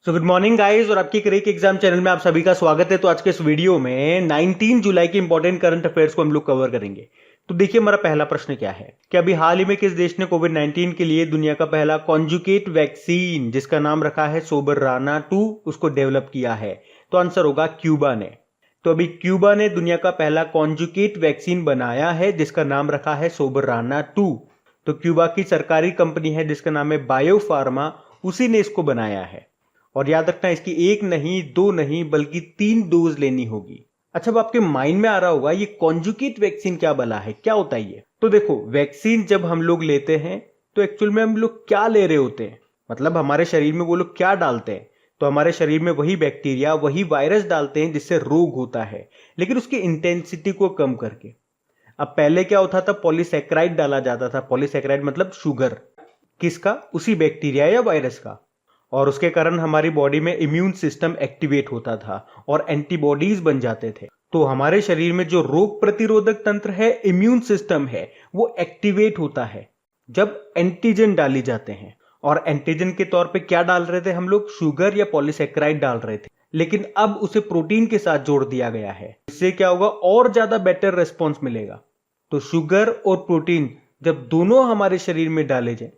So good morning guys और आपकी क्रिक exam channel में आप सभी का स्वागत है। तो आज के इस वीडियो में 19 जुलाई के इंपॉर्टेंट करंट अफेयर्स को हम लोग कवर करेंगे। तो देखिए हमारा पहला प्रश्न क्या है कि अभी हाल ही में किस देश ने कोविड-19 के लिए दुनिया का पहला कॉन्जुगेट वैक्सीन जिसका नाम रखा है सोबराना 2 उसको डेवलप किया है। तो आंसर होगा क्यूबा ने। तो अभी क्यूबा ने दुनिया का पहला कॉन्जुगेट वैक्सीन बनाया है जिसका नाम रखा है सोबराना 2। तो क्यूबा की सरकारी कंपनी है जिसका नाम है बायोफार्मा, उसी ने इसको बनाया है। और याद रखना इसकी एक नहीं दो नहीं बल्कि 3 डोज लेनी होगी। अच्छा, अब आपके माइंड में आ रहा होगा ये कॉन्जुगेट वैक्सीन क्या बला है, क्या होता है ये। तो देखो, वैक्सीन जब हम लोग लेते हैं तो एक्चुअल में हम लोग क्या ले रहे होते हैं, मतलब हमारे शरीर में वो लोग क्या डालते हैं। तो हमारे शरीर में वही बैक्टीरिया वही वायरस डालते हैं जिससे रोग होता है, लेकिन उसकी इंटेंसिटी को कम करके। अब पहले क्या होता था, पॉलीसैकेराइड डाला जाता था। पॉलीसैकेराइड मतलब शुगर, किसका, उसी बैक्टीरिया या वायरस का। और उसके कारण हमारी बॉडी में इम्यून सिस्टम एक्टिवेट होता था और एंटीबॉडीज बन जाते थे। तो हमारे शरीर में जो रोग प्रतिरोधक तंत्र है, इम्यून सिस्टम है, वो एक्टिवेट होता है जब एंटीजन डाली जाते हैं। और एंटीजन के तौर पे क्या डाल रहे थे हम लोग, शुगर या पॉलीसैकेराइड डाल रहे थे, लेकिन अब उसे प्रोटीन के साथ जोड़ दिया गया है। इससे क्या होगा, और ज्यादा बेटर रिस्पॉन्स मिलेगा। तो शुगर और प्रोटीन जब दोनों हमारे शरीर में डाले जाए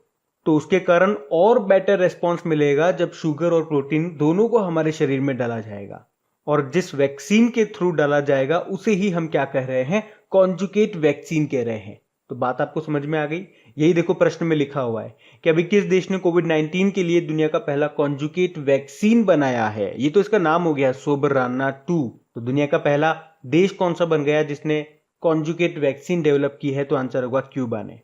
तो उसके कारण और बेटर रेस्पॉन्स मिलेगा जब शुगर और प्रोटीन दोनों को हमारे शरीर में डाला जाएगा। और जिस वैक्सीन के थ्रू डाला जाएगा उसे ही हम क्या कह रहे हैं, कॉन्जुगेट वैक्सीन कह रहे हैं। तो बात आपको समझ में आ गई। यही देखो प्रश्न में लिखा हुआ है कि अभी किस देश ने कोविड-19 के लिए दुनिया का पहला कॉन्जुगेट वैक्सीन बनाया है। ये तो इसका नाम हो गया सोबराना 2। तो दुनिया का पहला देश कौन सा बन गया जिसने कॉन्जुगेट वैक्सीन डेवलप की है। तो आंसर होगा क्यूबा ने।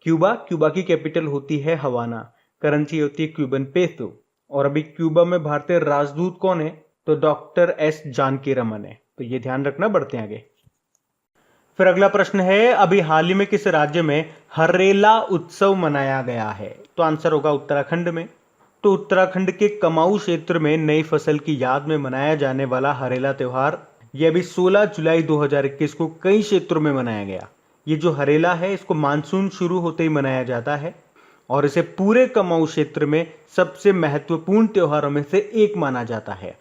क्यूबा की कैपिटल होती है हवाना, करेंसी होती है क्यूबन पेसो। और अभी क्यूबा में भारतीय राजदूत कौन है, तो डॉक्टर एस जानकी रमन है। तो ये ध्यान रखना, बढ़ते हैं आगे। फिर अगला प्रश्न है, अभी हाल ही में किस राज्य में हरेला उत्सव मनाया गया है। तो आंसर होगा उत्तराखंड में। तो उत्तराखंड के कमाऊं क्षेत्र में नई फसल की याद में मनाया जाने वाला हरेला त्योहार, यह अभी 16 जुलाई 2021 को कई क्षेत्रों में मनाया गया। ये जो हरेला है इसको मानसून शुरू होते ही मनाया जाता है और इसे पूरे कमाऊं क्षेत्र में सबसे महत्वपूर्ण त्योहारों में से एक माना जाता है।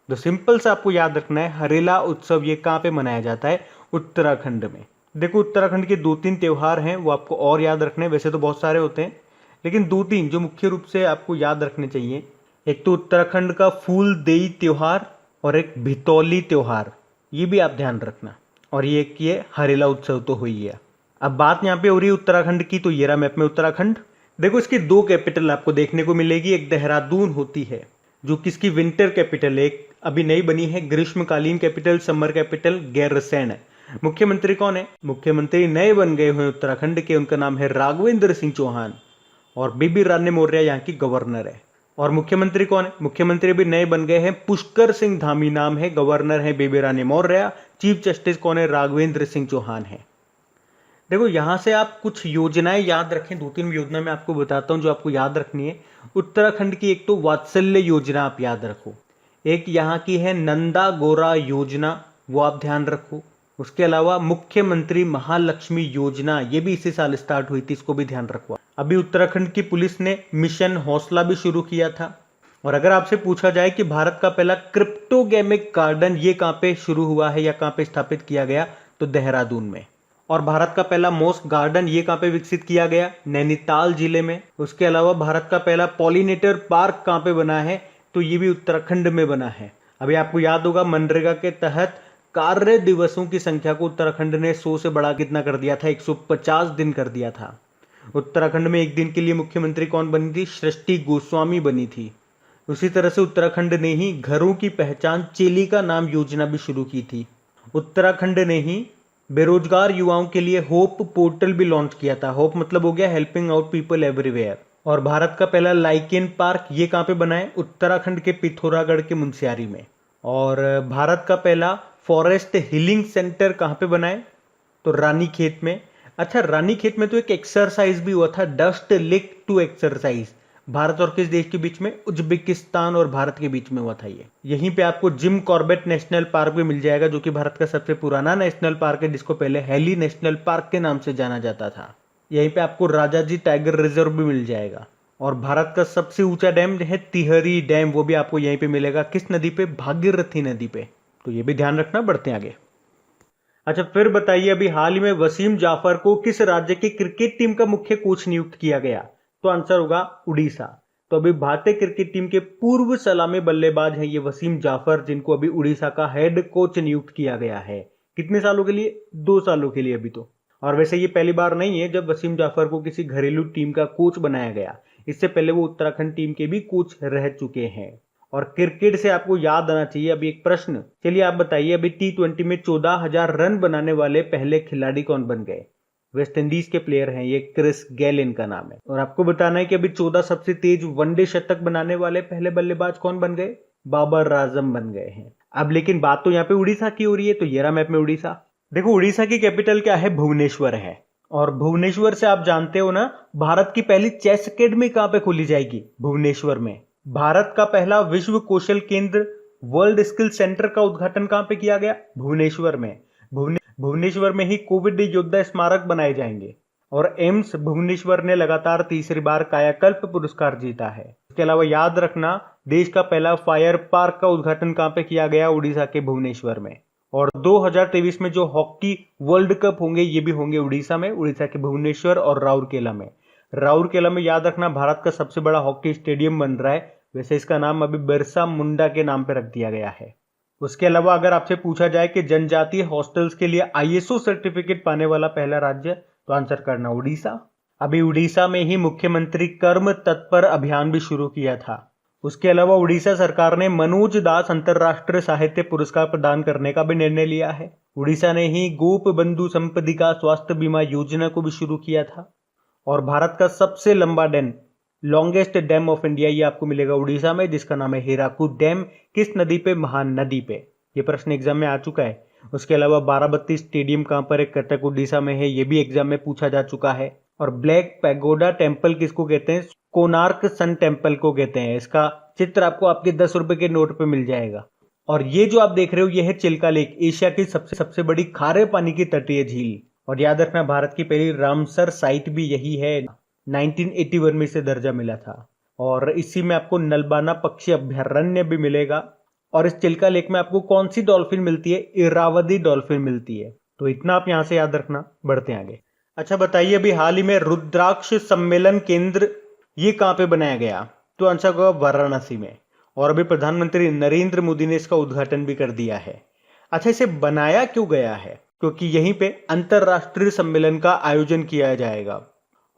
तो सिंपल सा आपको याद रखना है, हरेला उत्सव ये कहां पे मनाया जाता है, उत्तराखंड में। देखो उत्तराखंड के 2-3 त्योहार हैं वो आपको और याद रखने, वैसे तो बहुत सारे होते हैं लेकिन 2-3 जो मुख्य रूप से आपको याद रखने चाहिए। एक तो उत्तराखंड का फूल देई त्योहार और एक भितौली त्योहार, ये भी आप ध्यान रखना। और ये हरेला उत्सव तो हुई है। अब बात यहाँ पे हो रही है उत्तराखंड की, तो ये रहा मैप में उत्तराखंड। देखो इसकी 2 कैपिटल आपको देखने को मिलेगी, एक देहरादून होती है जो किसकी विंटर कैपिटल है, एक अभी नई बनी है ग्रीष्मकालीन कैपिटल, समर कैपिटल गैरसैंण है। मुख्यमंत्री कौन है, मुख्यमंत्री नए बन गए हुए उत्तराखंड के, उनका नाम है राघवेंद्र सिंह चौहान। और बेबी रानी मौर्य यहाँ की गवर्नर है। और मुख्यमंत्री कौन है, मुख्यमंत्री भी नए बन गए हैं, पुष्कर सिंह धामी नाम है, गवर्नर है बेबी रानी मौर्य। चीफ जस्टिस कौन है, राघवेंद्र सिंह चौहान है। देखो यहां से आप कुछ योजनाएं याद रखें, 2-3 योजना मैं आपको बताता हूं जो आपको याद रखनी है। उत्तराखंड की एक तो वात्सल्य योजना आप याद रखो, एक यहाँ की है नंदा गोरा योजना, वो आप ध्यान रखो। उसके अलावा मुख्यमंत्री महालक्ष्मी योजना, ये भी इसी साल स्टार्ट हुई थी, इसको भी ध्यान रखो। अभी उत्तराखंड की पुलिस ने मिशन हौसला भी शुरू किया था। और अगर आपसे पूछा जाए कि भारत का पहला क्रिप्टोगेमिक गार्डन ये कहां पे शुरू हुआ है या कहां पे स्थापित किया गया, तो देहरादून में। और भारत का पहला मोस्क गार्डन ये कहां पे विकसित किया गया, नैनीताल जिले में। उसके अलावा भारत का पहला पॉलिनेटर पार्क कहां पे बना है, तो ये भी उत्तराखंड में बना है। अभी आपको याद होगा मनरेगा के तहत कार्य दिवसों की संख्या को उत्तराखंड ने 100 से बढ़ा कितना कर दिया था, 150 दिन कर दिया था। उत्तराखंड में एक दिन के लिए मुख्यमंत्री कौन बनी थी, सृष्टि गोस्वामी बनी थी। उसी तरह से उत्तराखंड ने ही घरों की पहचान चेली का नाम योजना भी शुरू की थी। उत्तराखंड ने ही बेरोजगार युवाओं के लिए होप पोर्टल भी लॉन्च किया था। होप मतलब हो गया हेल्पिंग आउट पीपल एवरीवेयर। और भारत का पहला लाइकेन पार्क ये कहां पे बना है, उत्तराखंड के पिथौरागढ़ के मुंशियारी में। और भारत का पहला फॉरेस्ट हीलिंग सेंटर कहां पे बना है, तो रानीखेत में। अच्छा, रानीखेत में तो एक एक्सरसाइज भी हुआ था, Dustlik two exercise, Bharat और किस देश के बीच में, उज्बेकिस्तान और भारत के बीच में हुआ था ये। यहीं पे आपको जिम कॉर्बेट नेशनल पार्क भी मिल जाएगा जो कि भारत का सबसे पुराना नेशनल पार्क है, जिसको पहले हेली नेशनल पार्क के नाम से जाना जाता था। यहीं पे आपको राजाजी टाइगर रिजर्व भी मिल जाएगा। और भारत का सबसे ऊंचा डैम है तिहरी डैम, वो भी आपको यहीं पे मिलेगा। किस नदी पे? भागीरथी नदी पे। तो ये भी ध्यान रखना। बढ़ते हैं आगे। अच्छा, फिर बताइए, अभी हाल ही में वसीम जाफर को किस राज्य की क्रिकेट टीम का मुख्य कोच नियुक्त किया गया? तो आंसर होगा उड़ीसा। तो अभी भारतीय क्रिकेट टीम के पूर्व सलामी बल्लेबाज हैं ये वसीम जाफर, जिनको अभी उड़ीसा का हेड कोच नियुक्त किया गया है। कितने सालों के लिए? 2 सालों के लिए अभी तो। और वैसे ये पहली बार नहीं है जब वसीम जाफर को किसी घरेलू टीम का कोच बनाया गया। इससे पहले वो उत्तराखंड टीम के भी कोच रह चुके हैं। और क्रिकेट से आपको याद आना चाहिए अभी एक प्रश्न। चलिए आप बताइए, अभी T20 में 14,000 रन बनाने वाले पहले खिलाड़ी कौन बन गए? वेस्ट इंडीज के प्लेयर हैं ये, क्रिस गेल इनका नाम है। और आपको बताना है कि अभी 14 सबसे तेज वनडे शतक बनाने वाले पहले बल्लेबाज कौन बन गए? बाबर आजम बन गए हैं। अब लेकिन बात तो यहाँ पे उड़ीसा की हो रही है, तो ये रहा मैप में उड़ीसा। देखो, उड़ीसा की कैपिटल क्या है? भुवनेश्वर है। और भुवनेश्वर से आप जानते हो ना, भारत की पहली चेस अकेडमी कहां पे खोली जाएगी? भुवनेश्वर में। भारत का पहला विश्व कौशल केंद्र वर्ल्ड स्किल सेंटर का उद्घाटन कहां पे किया गया? भुवनेश्वर में। भुवनेश्वर में ही कोविड योद्धा स्मारक बनाए जाएंगे। और एम्स भुवनेश्वर ने लगातार तीसरी बार कायाकल्प पुरस्कार जीता है। इसके अलावा याद रखना, देश का पहला फायर पार्क का उद्घाटन कहां पे किया गया? उड़ीसा के भुवनेश्वर में। और 2023 में जो हॉकी वर्ल्ड कप होंगे ये भी होंगे उड़ीसा में, उड़ीसा के भुवनेश्वर और राउरकेला में। राउरकेला में याद रखना, भारत का सबसे बड़ा हॉकी स्टेडियम बन रहा है। वैसे इसका नाम अभी बिरसा मुंडा के नाम पे रख दिया गया है। उसके अलावा अगर आपसे पूछा जाए कि जनजातीय हॉस्टल्स के लिए ISO सर्टिफिकेट पाने वाला पहला राज्य, तो आंसर करना उड़ीसा। अभी उड़ीसा में ही मुख्यमंत्री कर्म तत्पर अभियान भी शुरू किया था। उसके अलावा उड़ीसा सरकार ने मनोज दास अंतरराष्ट्रीय साहित्य पुरस्कार प्रदान करने का भी निर्णय लिया है। उड़ीसा ने ही गोप बंधु संपदिका स्वास्थ्य बीमा योजना को भी शुरू किया था। और भारत का सबसे लंबा dam, longest dam of India, ये आपको मिलेगा उड़ीसा में, जिसका नाम है हीराकुद डैम। किस नदी पे? महानदी पे। ये प्रश्न एग्जाम में आ चुका है। उसके अलावा बाराबत्ती स्टेडियम कहां पर है? कटक उड़ीसा में है। ये भी एग्जाम में पूछा जा चुका है। और ब्लैक पैगोडा टेम्पल किसको कहते हैं? कोणार्क सन टेम्पल को कहते हैं। इसका चित्र आपको आपके 10 रुपए के नोट पे मिल जाएगा। और ये जो आप देख रहे हो ये है चिल्का लेक, एशिया की सबसे बड़ी खारे पानी की तटीय झील। और याद रखना, भारत की पहली रामसर साइट भी यही है। 1981 में इसे दर्जा मिला था। और इसी में आपको नलबाना पक्षी अभयारण्य भी मिलेगा। और इस चिल्का लेक में आपको कौन सी डॉल्फिन मिलती है? इरावदी डॉल्फिन मिलती है। तो इतना आप यहां से याद रखना। बढ़ते हैं आगे। अच्छा बताइए, अभी हाल ही में रुद्राक्ष सम्मेलन केंद्र ये कहां पे बनाया गया? तो आंसर होगा वाराणसी में। और अभी प्रधानमंत्री नरेंद्र मोदी ने इसका उद्घाटन भी कर दिया है। अच्छा, इसे बनाया क्यों गया है? क्योंकि यहीं पे अंतरराष्ट्रीय सम्मेलन का आयोजन किया जाएगा।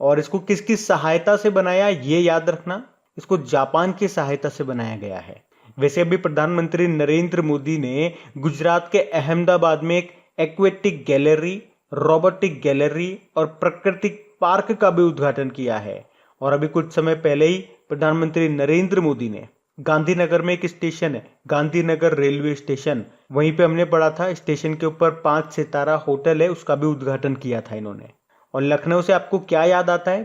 और इसको किसकी सहायता से बनाया ये याद रखना, इसको जापान की सहायता से बनाया गया है। वैसे अभी प्रधानमंत्री नरेंद्र मोदी ने गुजरात के अहमदाबाद में एक एक्वेटिक गैलरी, रोबोटिक गैलरी और प्राकृतिक पार्क का भी उद्घाटन किया है। और अभी कुछ समय पहले ही प्रधानमंत्री नरेंद्र मोदी ने गांधीनगर में एक स्टेशन है, गांधीनगर रेलवे स्टेशन, वहीं पे हमने पढ़ा था, स्टेशन के ऊपर 5 सितारा होटल है, उसका भी उद्घाटन किया था इन्होंने। और लखनऊ से आपको क्या याद आता है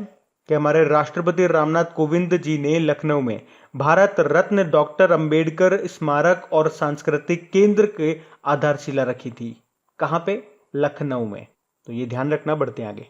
कि हमारे राष्ट्रपति रामनाथ कोविंद जी ने लखनऊ में भारत रत्न डॉक्टर अंबेडकर स्मारक और सांस्कृतिक केंद्र के आधारशिला रखी थी। कहां पे? लखनऊ में। तो ये ध्यान रखना। बढ़ते हैं आगे।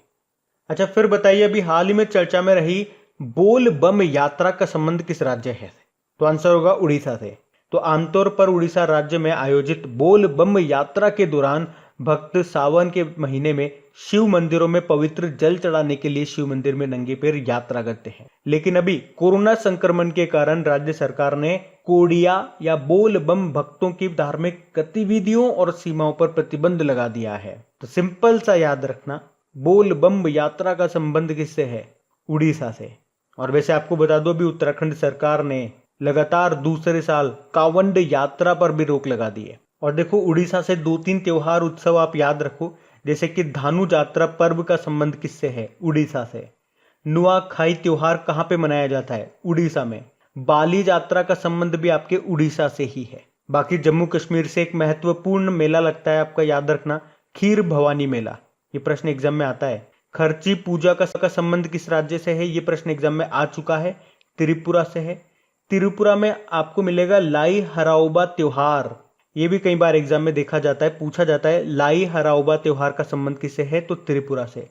अच्छा, फिर बताइए, अभी हाल ही में चर्चा में रही बोल बम यात्रा का संबंध किस राज्य है? तो आंसर होगा उड़ीसा से। तो आमतौर पर उड़ीसा राज्य में आयोजित बोल बम यात्रा के दौरान भक्त सावन के महीने में शिव मंदिरों में पवित्र जल चढ़ाने के लिए शिव मंदिर में नंगे पैर यात्रा करते हैं। लेकिन अभी कोरोना संक्रमण के कारण राज्य सरकार ने कोडिया या बोल बम भक्तों की धार्मिक गतिविधियों और सीमाओं पर प्रतिबंध लगा दिया है। तो सिंपल सा याद रखना, बोल बम यात्रा का संबंध किससे है? उड़ीसा से। और वैसे आपको बता दो, अभी उत्तराखंड सरकार ने लगातार दूसरे साल कावंड यात्रा पर भी रोक लगा दी है। और देखो, उड़ीसा से 2-3 त्योहार उत्सव आप याद रखो, जैसे कि धानु यात्रा पर्व का संबंध किससे है? उड़ीसा से। नुआखाई त्योहार कहां पे मनाया जाता है? उड़ीसा में। बाली यात्रा का संबंध भी आपके उड़ीसा से ही है। बाकी जम्मू कश्मीर से एक महत्वपूर्ण मेला लगता है, आपका याद रखना, खीर भवानी मेला। ये प्रश्न एग्जाम में आता है। खर्ची पूजा का संबंध किस राज्य से है? ये प्रश्न एग्जाम में आ चुका है, त्रिपुरा से है। त्रिपुरा में आपको मिलेगा लाई हराओबा त्योहार। ये भी कई बार एग्जाम में देखा जाता है, पूछा जाता है, लाई हराओबा त्योहार का संबंध किससे है? तो त्रिपुरा से।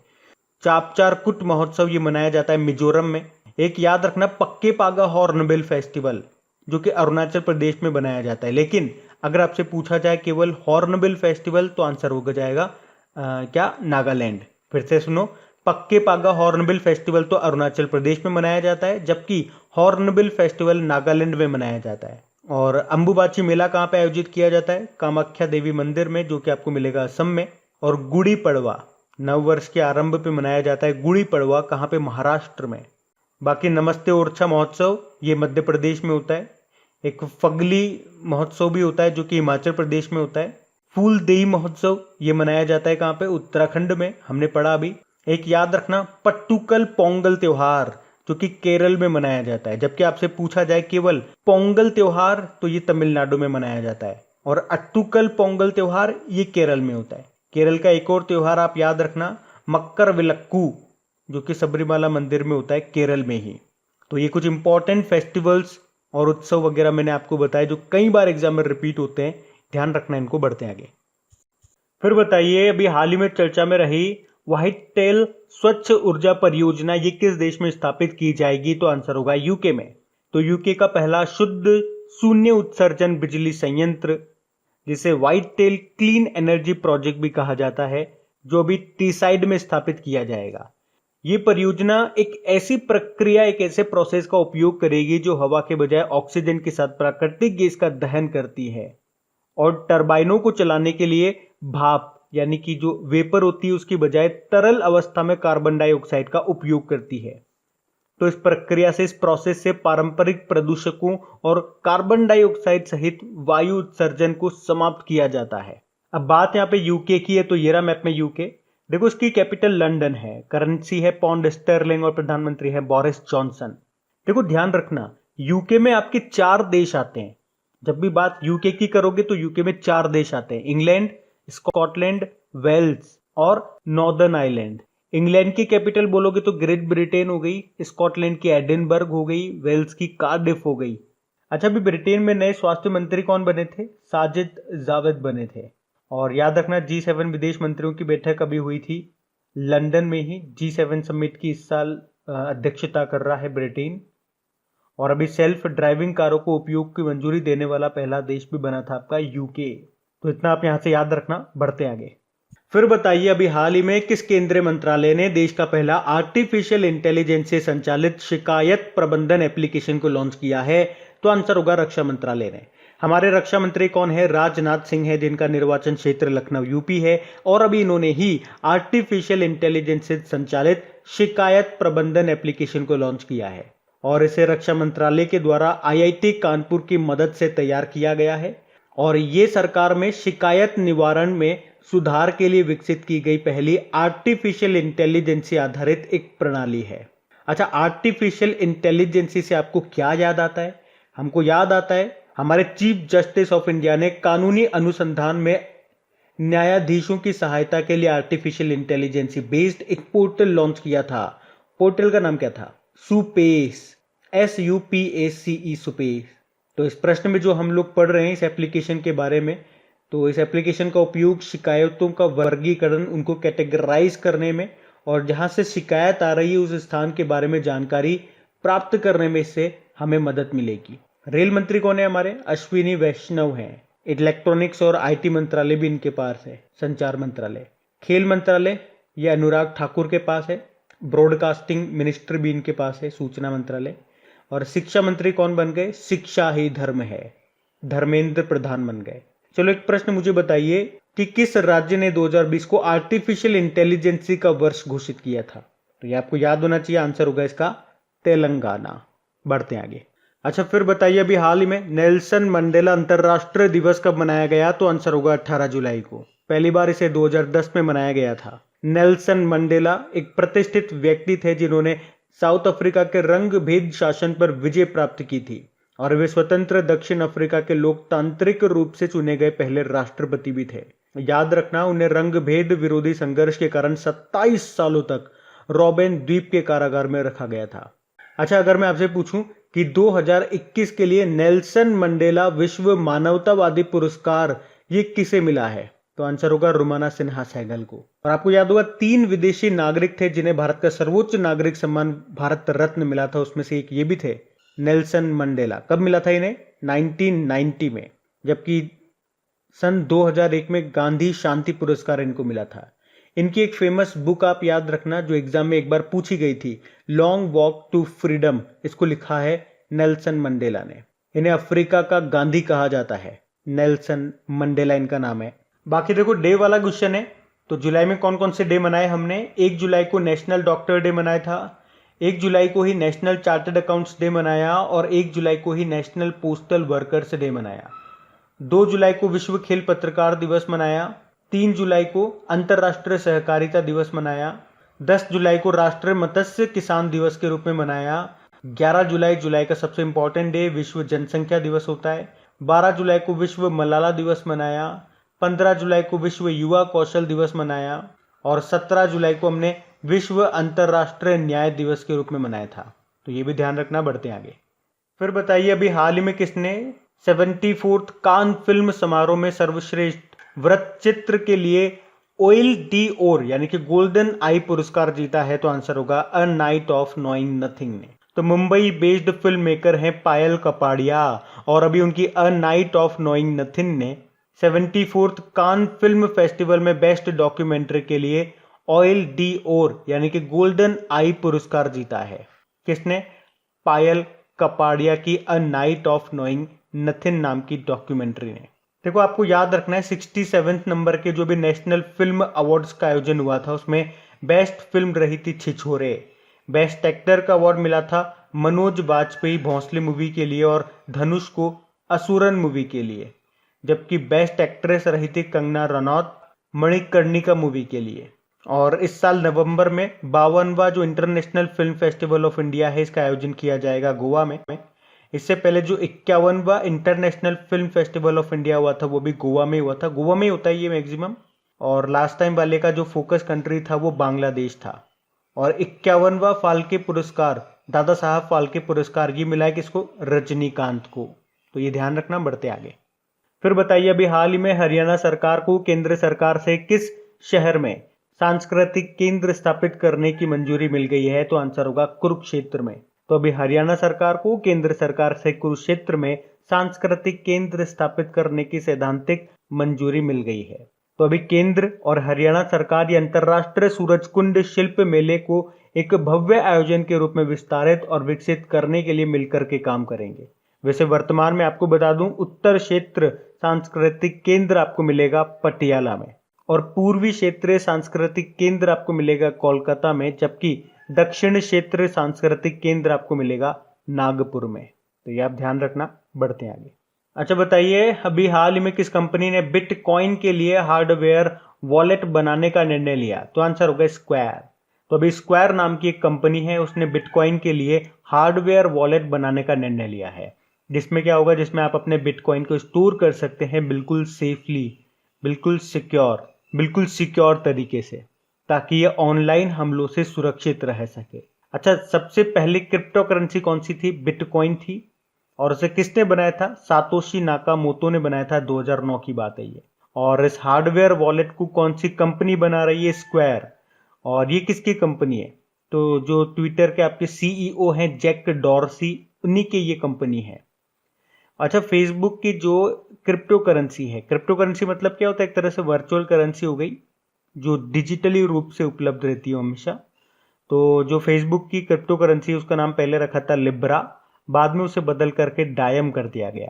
चापचार कुट महोत्सव ये मनाया जाता है मिजोरम में। एक याद रखना, पक्के पागा हॉर्नबिल फेस्टिवल जो कि अरुणाचल प्रदेश में बनाया जाता है। लेकिन अगर आपसे पूछा जाए केवल हॉर्नबिल फेस्टिवल तो आंसर हो जाएगा क्या, नागालैंड। फिर से सुनो, पक्के पागा हॉर्नबिल फेस्टिवल तो अरुणाचल प्रदेश में मनाया जाता है, जबकि हॉर्नबिल फेस्टिवल नागालैंड में मनाया जाता है। और अंबुबाची मेला कहाँ पे आयोजित किया जाता है, कामाख्या देवी मंदिर में, जो कि आपको मिलेगा असम में। और गुड़ी पड़वा नव वर्ष के आरंभ पे मनाया जाता है, गुड़ी पड़वा कहाँ पे, महाराष्ट्र में। बाकी नमस्ते ओरछा महोत्सव ये मध्य प्रदेश में होता है। एक फगली महोत्सव भी होता है जो कि हिमाचल प्रदेश में होता है। फूल देई महोत्सव ये मनाया जाता है कहाँ पे, उत्तराखंड में, हमने पढ़ा अभी। एक याद रखना, पट्टुकल पोंगल त्योहार जो कि केरल में मनाया जाता है, जबकि आपसे पूछा जाए केवल पोंगल त्योहार तो ये तमिलनाडु में मनाया जाता है। और अट्टुकल पोंगल त्योहार ये केरल में होता है। केरल का एक और त्योहार आप याद रखना, मक्कर विलक्कू जो कि सबरीमाला मंदिर में होता है, केरल में ही। तो ये कुछ इंपॉर्टेंट फेस्टिवल्स और उत्सव वगैरह मैंने आपको बताया जो कई बार एग्जाम में रिपीट होते हैं, ध्यान रखना इनको। बढ़ते हैं आगे। फिर बताइए, अभी हाल ही में चर्चा में रही व्हाइट टेल स्वच्छ ऊर्जा परियोजना ये किस देश में स्थापित की जाएगी, तो आंसर होगा यूके में। तो यूके का पहला शुद्ध शून्य उत्सर्जन बिजली संयंत्र, जिसे white tail clean energy project भी कहा जाता है, जो अभी टीसाइड में स्थापित किया जाएगा। ये परियोजना एक ऐसी प्रक्रिया, एक ऐसे प्रोसेस का उपयोग करेगी जो हवा के बजाय ऑक्सीजन के साथ प्राकृतिक गैस का दहन करती है और टरबाइनों को चलाने के लिए भाप यानी कि जो वेपर होती है उसकी बजाय तरल अवस्था में कार्बन डाइऑक्साइड का उपयोग करती है। तो इस प्रक्रिया से, इस प्रोसेस से पारंपरिक प्रदूषकों और कार्बन डाइऑक्साइड सहित वायु उत्सर्जन को समाप्त किया जाता है। अब बात यहाँ पे यूके की है, तो ये रहा मैप में यूके। देखो, इसकी कैपिटल लंदन है, करेंसी है पौंड स्टर्लिंग और प्रधानमंत्री है बोरिस जॉनसन। देखो ध्यान रखना, यूके में आपके 4 देश आते हैं। जब भी बात यूके की करोगे तो यूके में 4 देश आते हैं, इंग्लैंड, स्कॉटलैंड, वेल्स और नॉर्दर्न आयरलैंड। इंग्लैंड की कैपिटल बोलोगे तो ग्रेट ब्रिटेन हो गई, स्कॉटलैंड की एडिनबर्ग हो गई, वेल्स की कार्डिफ हो गई। अच्छा, अभी ब्रिटेन में नए स्वास्थ्य मंत्री कौन बने थे, साजिद जाविद बने थे। और याद रखना, G7 विदेश मंत्रियों की बैठक अभी हुई थी लंदन में ही। G7 समिट की इस साल अध्यक्षता कर रहा है ब्रिटेन। और अभी सेल्फ ड्राइविंग कारों को उपयोग की मंजूरी देने वाला पहला देश भी बना था आपका यूके। तो इतना आप यहां से याद रखना। बढ़ते आगे। फिर बताइए, अभी हाल ही में किस केंद्रीय मंत्रालय ने देश का पहला आर्टिफिशियल इंटेलिजेंस से संचालित शिकायत प्रबंधन एप्लीकेशन को लॉन्च किया है, तो आंसर होगा रक्षा मंत्रालय ने। हमारे रक्षा मंत्री कौन है, राजनाथ सिंह है, जिनका निर्वाचन क्षेत्र लखनऊ यूपी है। और अभी इन्होंने ही आर्टिफिशियल इंटेलिजेंस से संचालित शिकायत प्रबंधन एप्लीकेशन को लॉन्च किया है और इसे रक्षा मंत्रालय के द्वारा IIT कानपुर की मदद से तैयार किया गया है। और ये सरकार में शिकायत निवारण में सुधार के लिए विकसित की गई पहली आर्टिफिशियल इंटेलिजेंस से आधारित एक प्रणाली है। अच्छा, आर्टिफिशियल इंटेलिजेंस से आपको क्या याद आता है? हमको याद आता है हमारे चीफ जस्टिस ऑफ इंडिया ने कानूनी अनुसंधान में न्यायाधीशों की सहायता के लिए आर्टिफिशियल इंटेलिजेंस बेस्ड एक पोर्टल लॉन्च किया था। पोर्टल का नाम क्या था? SUPACE, SUPACE, SUPACE. तो इस प्रश्न में जो हम लोग पढ़ रहे हैं इस एप्लीकेशन के बारे में, तो इस एप्लीकेशन का उपयोग शिकायतों का वर्गीकरण, उनको कैटेगराइज करने में और जहां से शिकायत आ रही है उस स्थान के बारे में जानकारी प्राप्त करने में इससे हमें मदद मिलेगी। रेल मंत्री कौन है हमारे? अश्विनी वैष्णव हैं। इलेक्ट्रॉनिक्स और IT मंत्रालय भी इनके पास है, संचार मंत्रालय। खेल मंत्रालय ये अनुराग ठाकुर के पास है। ब्रॉडकास्टिंग मिनिस्टर भी इनके पास है, सूचना मंत्रालय। और शिक्षा मंत्री कौन बन गए? शिक्षा ही धर्म है, धर्मेंद्र प्रधान बन गए। चलो एक प्रश्न मुझे बताइए कि किस राज्य ने 2020 को आर्टिफिशियल इंटेलिजेंस का वर्ष घोषित किया था? तो ये आपको याद होना चाहिए, आंसर होगा इसका तेलंगाना। बढ़ते हैं आगे। अच्छा, फिर बताइए, अभी हाल ही में नेल्सन मंडेला अंतरराष्ट्रीय दिवस कब मनाया गया? तो आंसर होगा 18 जुलाई को। पहली बार इसे 2010 में मनाया गया था। नेल्सन मंडेला एक प्रतिष्ठित व्यक्ति थे जिन्होंने साउथ अफ्रीका के रंग भेद शासन पर विजय प्राप्त की थी और वे स्वतंत्र दक्षिण अफ्रीका के लोकतांत्रिक रूप से चुने गए पहले राष्ट्रपति भी थे। याद रखना, उन्हें रंग भेद विरोधी संघर्ष के कारण 27 सालों तक रॉबेन द्वीप के कारागार में रखा गया था। अच्छा, अगर मैं आपसे पूछूं कि 2021 के लिए नेल्सन मंडेला विश्व मानवतावादी पुरस्कार ये किसे मिला है? तो आंसर होगा रुमाना सिन्हा सहगल को। और आपको याद होगा 3 विदेशी नागरिक थे जिन्हें भारत का सर्वोच्च नागरिक सम्मान भारत रत्न मिला था, उसमें से एक ये भी थे, नेल्सन मंडेला। कब मिला था इन्हें? 1990 में। जबकि सन 2001 में गांधी शांति पुरस्कार इनको मिला था। इनकी एक फेमस बुक आप याद रखना जो एग्जाम में एक बार पूछी गई थी, लॉन्ग वॉक टू फ्रीडम, इसको लिखा है नेल्सन मंडेला ने। इन्हें अफ्रीका का गांधी कहा जाता है, नेल्सन मंडेला इनका नाम है। बाकी देखो डे वाला क्वेश्चन है, तो जुलाई में कौन कौन से डे मनाए हमने? 1 जुलाई को नेशनल डॉक्टर डे मनाया था, 1 जुलाई को ही नेशनल चार्टर्ड अकाउंट्स डे मनाया और 1 जुलाई को ही नेशनल पोस्टल वर्कर्स डे मनाया। 2 जुलाई को विश्व खेल पत्रकार दिवस मनाया, 3 जुलाई को अंतर्राष्ट्रीय सहकारिता दिवस मनाया, 10 जुलाई को राष्ट्रीय मत्स्य किसान दिवस के रूप में मनाया, 11 जुलाई का सबसे इंपॉर्टेंट डे विश्व जनसंख्या दिवस होता है, 12 जुलाई को विश्व मलाला दिवस मनाया, 15 जुलाई को विश्व युवा कौशल दिवस मनाया और 17 जुलाई को हमने विश्व अंतर्राष्ट्रीय न्याय दिवस के रूप में मनाया था। तो ये भी ध्यान रखना, बढ़ते आगे। फिर बताइए अभी हाल ही में किसने 74th कान फिल्म समारोह में सर्वश्रेष्ठ वृत्तचित्र के लिए ओइल डी ओर यानी कि गोल्डन आई पुरस्कार जीता है? तो आंसर होगा a night of knowing nothing ने। तो मुंबई बेस्ड फिल्म मेकर हैं पायल कपाड़िया और अभी उनकी a night of knowing nothing ने 74th कान फिल्म फेस्टिवल में बेस्ट डॉक्यूमेंट्री के लिए ऑयल डी ओर यानी कि गोल्डन आई पुरस्कार जीता है। किसने? पायल कपाड़िया की a night of knowing nothing नाम की डॉक्यूमेंट्री ने। देखो आपको याद रखना है 67 नंबर के जो भी नेशनल फिल्म अवार्ड्स का आयोजन हुआ था उसमें बेस्ट फिल्म रही थी छिछोरे। बेस्ट एक्टर का अवार्ड मिला था मनोज बाजपेयी भोंसले मूवी के लिए और धनुष को असुरन मूवी के लिए, जबकि बेस्ट एक्ट्रेस रही थी कंगना रनौत मणिकर्णिका मूवी के लिए। और इस साल नवंबर में 52वां जो international film festival of India है इसका आयोजन किया जाएगा गोवा में। इससे पहले जो 51वां international film festival of India हुआ था वो भी गोवा में हुआ था, गोवा में ही होता है ये मैक्सिमम। और लास्ट टाइम वाले का जो फोकस कंट्री था वो बांग्लादेश था। और 51वां फाल्के पुरस्कार, दादा साहब फाल्के पुरस्कार, ये मिला है किसको? रजनीकांत को। तो ये ध्यान रखना, बढ़ते आगे। फिर बताइए अभी हाल ही में हरियाणा सरकार को केंद्र सरकार से किस शहर में सांस्कृतिक केंद्र स्थापित करने की मंजूरी मिल गई है? तो आंसर होगा कुरुक्षेत्र में। तो अभी हरियाणा सरकार को केंद्र सरकार से कुरुक्षेत्र में सांस्कृतिक केंद्र स्थापित करने की सैद्धांतिक मंजूरी मिल गई है। तो अभी केंद्र और हरियाणा सरकार ये अंतर्राष्ट्रीय सूरजकुंड शिल्प मेले को एक भव्य आयोजन के रूप में विस्तारित और विकसित करने के लिए मिलकर के काम करेंगे। वैसे वर्तमान में आपको बता दूं उत्तर क्षेत्र सांस्कृतिक केंद्र आपको मिलेगा पटियाला में और पूर्वी क्षेत्रीय सांस्कृतिक केंद्र आपको मिलेगा कोलकाता में, जबकि दक्षिण क्षेत्र सांस्कृतिक केंद्र आपको मिलेगा नागपुर में। तो ये आप ध्यान रखना, बढ़ते हैं आगे। अच्छा बताइए अभी हाल ही में किस कंपनी ने बिटकॉइन के लिए हार्डवेयर वॉलेट बनाने का निर्णय लिया? तो आंसर होगा स्क्वायर। तो अभी स्क्वायर नाम की एक कंपनी है, उसने बिटकॉइन के लिए हार्डवेयर वॉलेट बनाने का निर्णय लिया है, जिसमें क्या होगा, जिसमें आप अपने बिटकॉइन को स्टोर कर सकते हैं बिल्कुल सेफली, बिल्कुल सिक्योर तरीके से, ताकि ये ऑनलाइन हमलों से सुरक्षित रह सके। अच्छा, सबसे पहले क्रिप्टो करेंसी कौन सी थी? बिटकॉइन थी। और उसे किसने बनाया था? सातोशी नाकामोतो ने बनाया था, 2009 की बात है ये। और इस हार्डवेयर वॉलेट को कौन सी कंपनी बना रही है? स्क्वायर। और ये किसकी कंपनी है? तो जो ट्विटर के आपके सीईओ हैं जैक डॉर्सी, उन्हीं की ये कंपनी है। अच्छा, फेसबुक की जो क्रिप्टो करेंसी है, क्रिप्टो करेंसी मतलब क्या होता है? एक तरह से वर्चुअल करेंसी हो गई जो डिजिटली रूप से उपलब्ध रहती है हमेशा। तो जो फेसबुक की क्रिप्टो करेंसी है उसका नाम पहले रखा था लिब्रा, बाद में उसे बदल करके डायम कर दिया गया।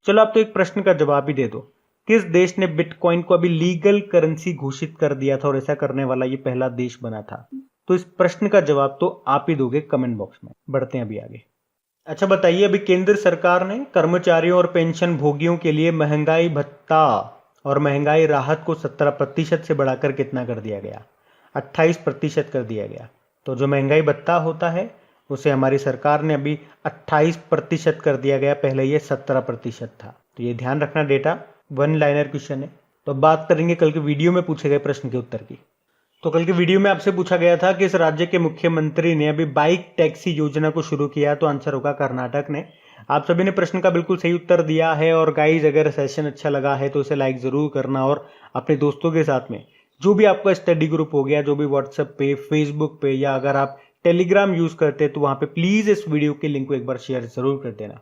चलो आप तो एक प्रश्न का जवाब ही दे दो, किस देश ने बिटकॉइन को अभी लीगल करेंसी घोषित कर दिया था और ऐसा करने वाला ये पहला देश बना था? तो इस प्रश्न का जवाब तो आप ही दोगे कमेंट बॉक्स में। बढ़ते हैं अभी आगे। अच्छा बताइए अभी केंद्र सरकार ने कर्मचारियों और पेंशन भोगियों के लिए महंगाई भत्ता और महंगाई राहत को 17% से बढ़ाकर कितना कर दिया गया? 28% कर दिया गया। तो जो महंगाई भत्ता होता है उसे हमारी सरकार ने अभी 28% कर दिया गया, पहले ये 17% था। तो ये ध्यान रखना, डेटा वन लाइनर क्वेश्चन है। तो बात करेंगे कल के वीडियो में पूछे गए प्रश्न के उत्तर की। तो कल के वीडियो में आपसे पूछा गया था कि इस राज्य के मुख्यमंत्री ने अभी बाइक टैक्सी योजना को शुरू किया, तो आंसर होगा कर्नाटक ने। आप सभी ने प्रश्न का बिल्कुल सही उत्तर दिया है। और गाइज अगर सेशन अच्छा लगा है तो इसे लाइक जरूर करना और अपने दोस्तों के साथ में जो भी आपका स्टडी ग्रुप हो गया, जो भी व्हाट्सएप पे, फेसबुक पे, या अगर आप टेलीग्राम यूज करते हैं तो वहां पे प्लीज इस वीडियो के लिंक को एक बार शेयर जरूर कर देना।